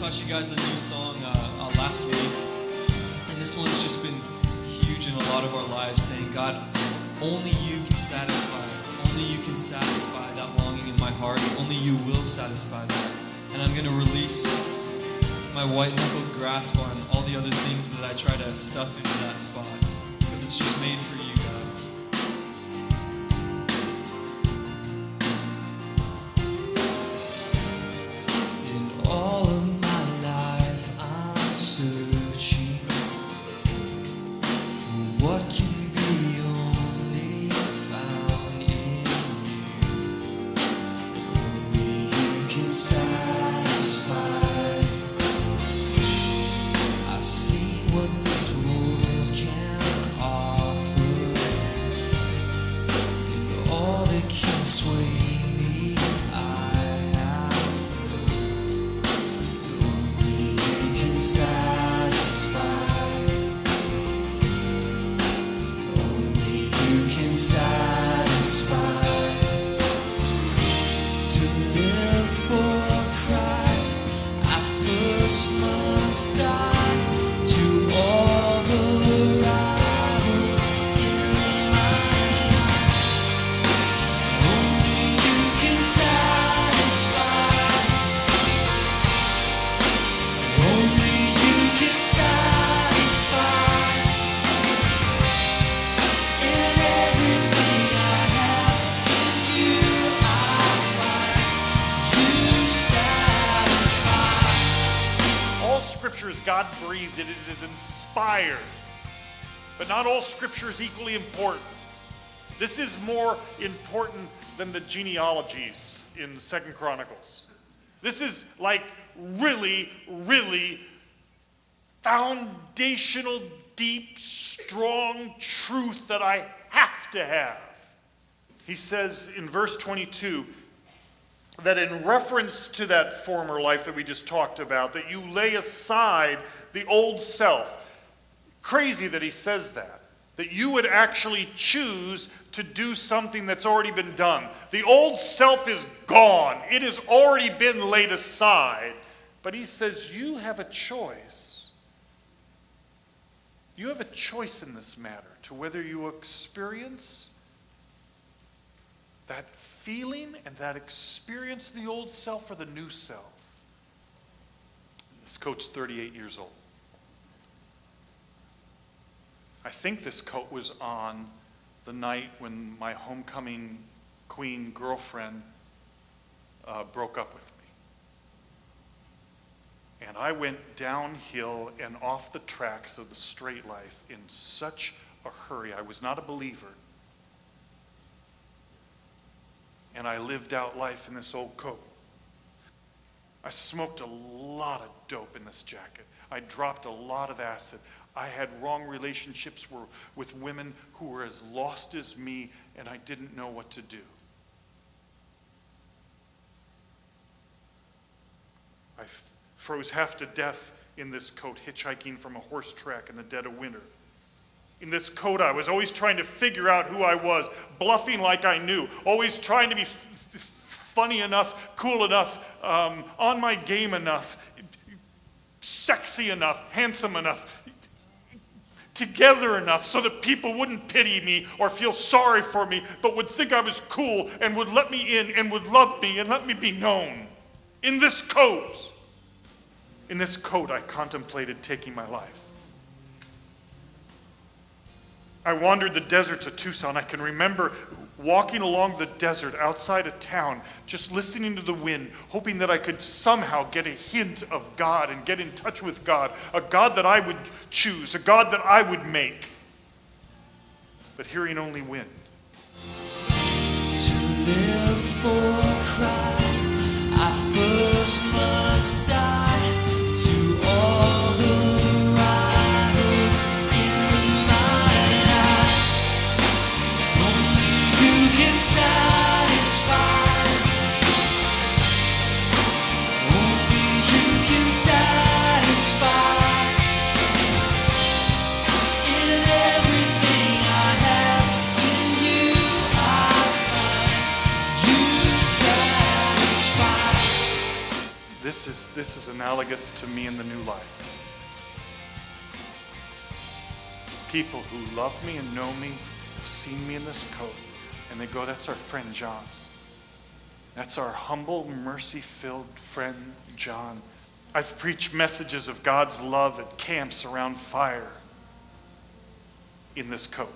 taught you guys a new song last week, and this one's just been huge in a lot of our lives, saying, God, only you can satisfy that longing in my heart. Only you will satisfy that. And I'm going to release my white-knuckled grasp on all the other things that I try to stuff into that spot, because it's just made for you, God. In all of my life, I'm searching for what can be only found in you. Only you can satisfy. I've seen what this world can offer, and all that can sway me, I have found. Only you can satisfy. Only you can satisfy. To live for Christ, I first must die to all the rivals in my life. Only you can satisfy. Only you can satisfy. In everything I have, in you I find you satisfy. All Scripture is God-breathed. It is inspired. But not all Scripture is equally important. This is more important than the genealogies in 2 Chronicles. This is like really, really foundational, deep, strong truth that I have to have. He says in verse 22, that in reference to that former life that we just talked about, that you lay aside the old self. Crazy that he says that. That you would actually choose to do something that's already been done. The old self is gone. It has already been laid aside. But he says you have a choice. You have a choice in this matter to whether you experience that feeling and that experience of the old self or the new self. This coat's 38 years old. I think this coat was on the night when my homecoming queen girlfriend broke up with me. And I went downhill and off the tracks of the straight life in such a hurry. I was not a believer. And I lived out life in this old coat. I smoked a lot of dope in this jacket. I dropped a lot of acid. I had wrong relationships with women who were as lost as me, and I didn't know what to do. I froze half to death in this coat, hitchhiking from a horse track in the dead of winter. In this coat, I was always trying to figure out who I was, bluffing like I knew, always trying to be funny enough, cool enough, on my game enough, sexy enough, handsome enough, together enough so that people wouldn't pity me or feel sorry for me, but would think I was cool and would let me in and would love me and let me be known. In this coat, I contemplated taking my life. I wandered the deserts of Tucson. I can remember walking along the desert outside of town, just listening to the wind, hoping that I could somehow get a hint of God and get in touch with God, a God that I would choose, a God that I would make. But hearing only wind. To live for Christ, I first must die to all the rivals in my life. Only you can satisfy. Only you can satisfy. In everything I have, in you I find you satisfy. This is analogous to me in the new life. People who love me and know me have seen me in this coat, and they go, that's our friend John. That's our humble, mercy-filled friend John. I've preached messages of God's love at camps around fire in this coat.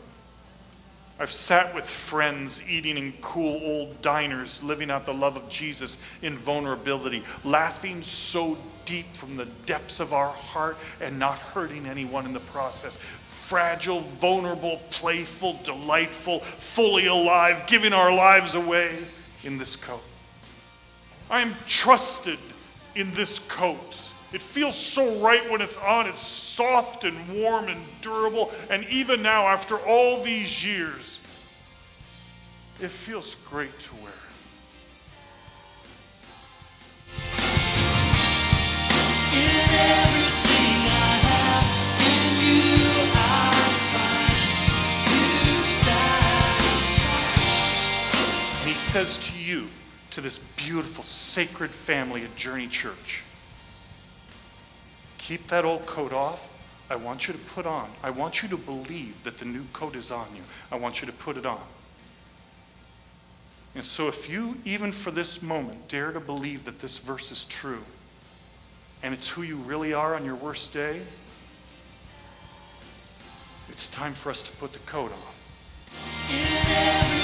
I've sat with friends eating in cool old diners, living out the love of Jesus in vulnerability, laughing so deep from the depths of our heart and not hurting anyone in the process. Fragile, vulnerable, playful, delightful, fully alive, giving our lives away in this coat. I am trusted in this coat. It feels so right when it's on. It's soft and warm and durable. And even now, after all these years, it feels great to wear. In everything I have, in you I find you satisfied. And he says to you, to this beautiful, sacred family at Journey Church, keep that old coat off. I want you to put on. I want you to believe that the new coat is on you. I want you to put it on. And so if you, even for this moment, dare to believe that this verse is true, and it's who you really are on your worst day, it's time for us to put the coat on. In every